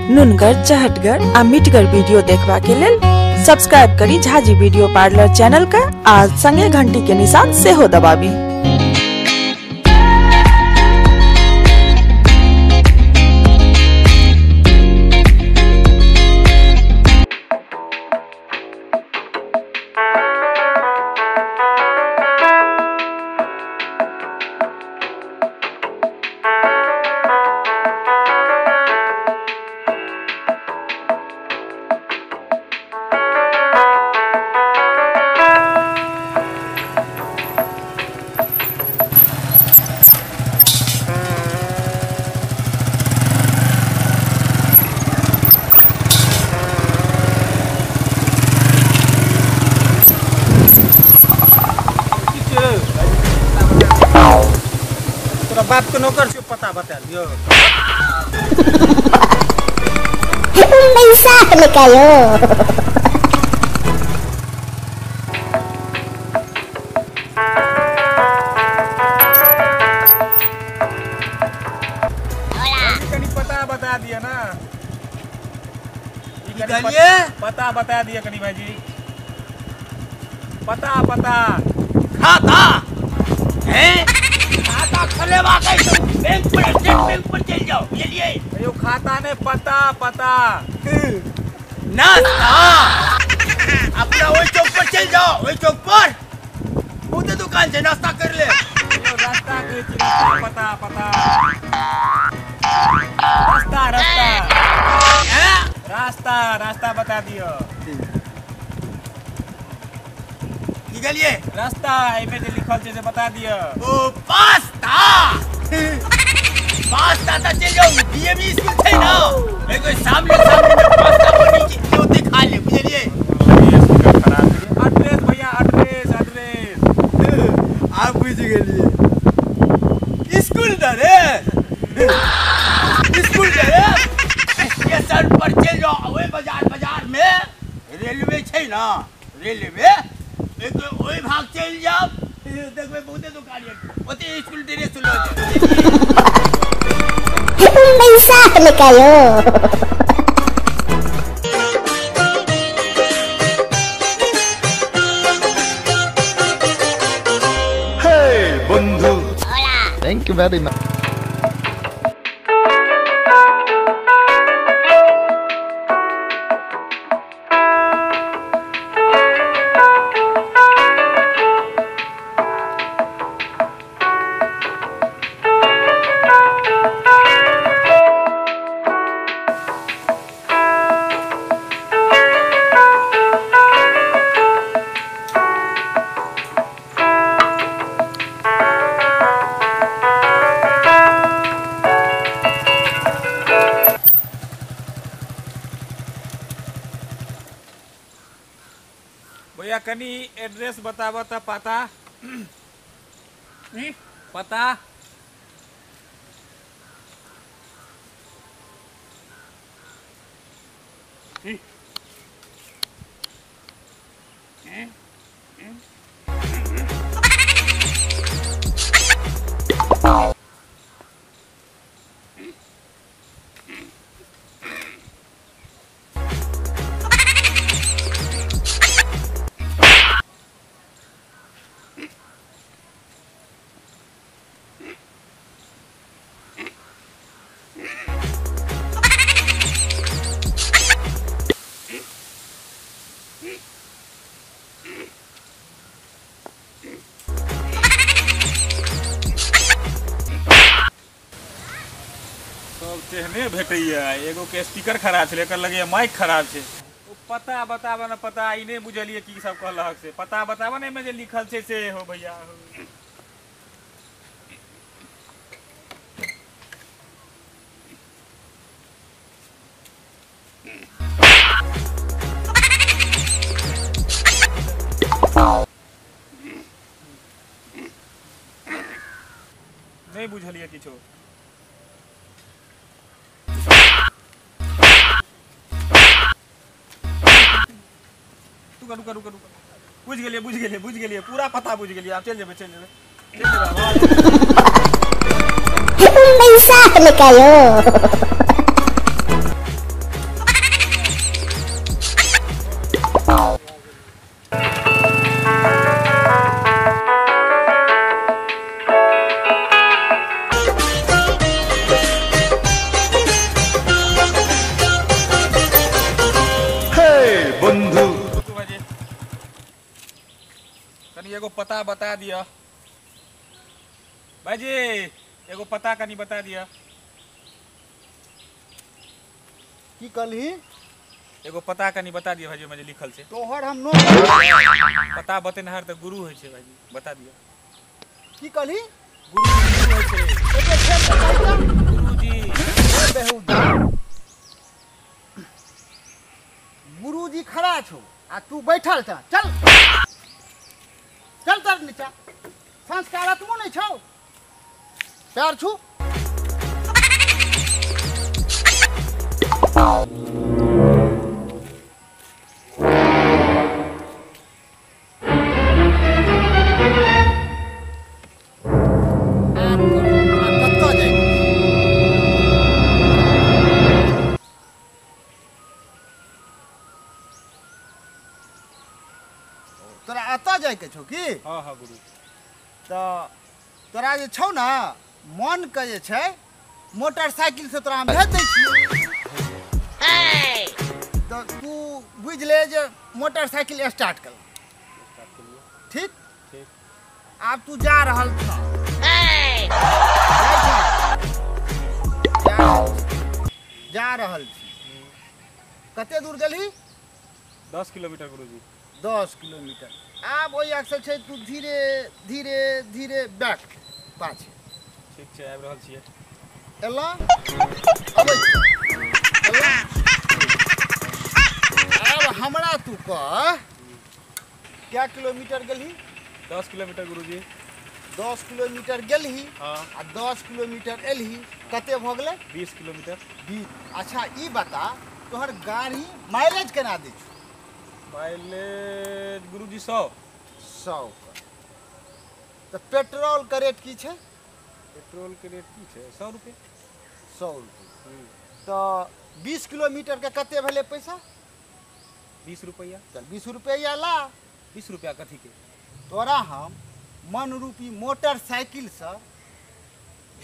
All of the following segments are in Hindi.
नुनगर, चहटगर आ मीठगर वीडियो देखबा के लेल सब्सक्राइब करी झाजी वीडियो पार्लर चैनल का आ संगे घंटी के निशान से हो दबाबी। बाप को नौकर से पता बता दियो। पैसा निकालो। पता बता दिया ना। पता बता दिया कनी भाई। पता खाता है। खाता बैंक पर चल जाओ। ये लिए यो खाता ने पता नाश्ता अपना वही चौक पर चल जाओ। वही चौक पर उधर दुकान से नाश्ता कर ले। यो रास्ता के पता रास्ता बता दियो। निकलिए रास्ता में जो लिखल से बता दियो। ओ पास्ता तो चल जाओ। डीएवी स्कूल थे ना एगो सामने में पास्ता बनी के होते खा ले बुझलिए। एड्रेस भैया एड्रेस आप बुझ गेलिए। स्कूल डरे स्टेशन पर चल जाओ। ओए बाजार में रेलवे छै ना रेलवे एक ओए भाग चल जाओ। देखबे बहुते दुकान है ओते स्कूल ड्रेस लो। पैसा निकालो। हे बंधु थैंक यू वेरी मच। भैया कनी एड्रेस बतावा था पता पता तेहने भेटैया। एगो के स्पीकर खराब छे एकर लगे माइक खराब छे। पता बतावा ना पता ई नहीं बुझलिए की सब कहलक से। पता बतावा ना में जे लिखल छे से हो भैया। नहीं बुझलिए किछो। रुका बुझ गेलिए पूरा पता बुझ गेलिए। आप चल जेबे पैसा निकालो। एगो पता बता दिया भाईजी, एगो पता कनी बता दिया। की कहली? एगो पता कनी बता दिया भाईजी, मुझे लिखल से तोहर हम नो पता बतेनहार तो गुरु होय छे भाईजी, बता दिया। की कहली? गुरु होय छे। गुरुजी बेहुदा गुरुजी खड़ा छो आ तू बैठल छ। चल चल तर नीचा, संस्कारात्मक नहीं छौ। पैर छू। तोरा अतः जाय के छौ की? हाँ हाँ गुरु। तो तोरा जे छौ ना मन के जे छै मोटरसाइकिल से तोरा हम भेज दै छियै। तो तू बुझ ले जे मोटरसाइकिल स्टार्ट कर। ठीक ठीक। अब तू जा रहल छ। जा रहल छी। कते दूर गेलही? 10 किलोमीटर गुरुजी। 10 किलोमीटर। आब ओहि अक्सर छै तू धीरे धीरे धीरे बैक पाछे। ठीक छै, आबि रहल छियै। एला अबै एला। अब हमरा तू कह क्या किलोमीटर गेलही? 10 किलोमीटर गुरुजी। 10 किलोमीटर गेलही हाँ। आ 10 किलोमीटर एलही, कते भ गेलै? 20 किलोमीटर। 20। अच्छा ई बता तोहर गाड़ी माइलेज केना दै छौ? माइलेज गुरुजी 100। तो पेट्रोल का रेट की छै? पेट्रोल के रेट की छै? 100 रुपए। 100 रुपए। तो 20 किलोमीटर के कते भेलै पैसा? 20 रुपया। चल 20 रुपया ला। 20 रुपया कथी के? तोरा हम मन रूपी मोटरसाइकिल से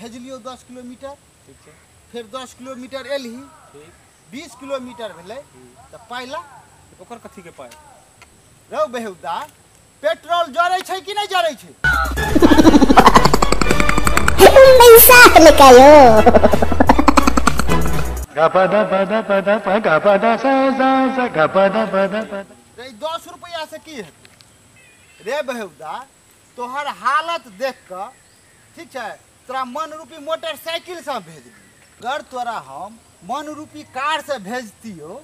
भेजलियो 10 किलोमीटर। ठीक छै। फिर 10 किलोमीटर एलही। ठीक। 20 किलोमीटर भेलै तो पाइला ओकर कथी के पाइ? रौ बेहुदा पेट्रोल जरै छै कि नहीं जरै छै? पैसा निकायो। Gapada pada pada pa gapada sa sa sa gapada pada pada. रे 10 रुपया से की हेतै? रे बेहुदा तोहर हालत देख के ठीक छै तोरा मन रूपी मोटरसाइकिल से भेज दी। अगर तोरा हम मन रूपी कार से भेजतियो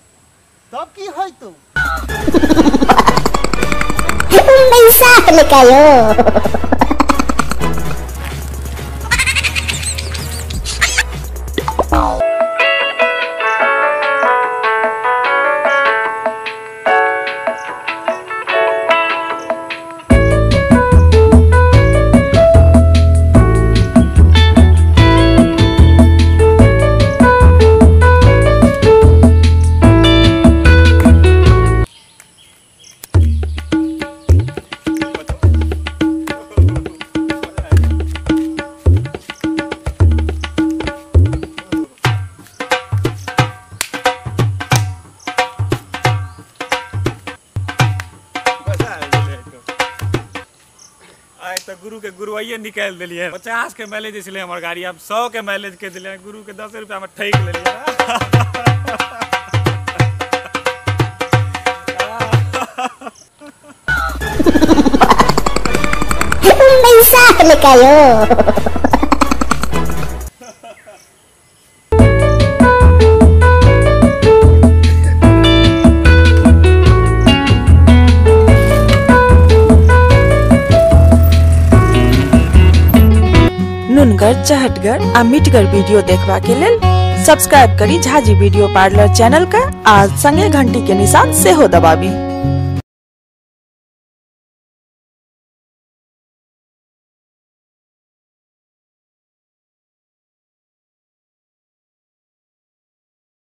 तब की होइतो? पैसा निकायो। गुरु के गुरुआइये निकाल दिलिए। 50 के माइलेज इसलिए हमार गाड़ी अब 100 के माइलेज के दिले। गुरु के 10 रुपया में ठेक लेलिए। पैसा निकायो। नुनगर, चहटगर आ मीठगर वीडियो देखबा के लेल सब्सक्राइब करी झाजी वीडियो पार्लर चैनल का आ संगे घंटी के निशान से हो दबाबी।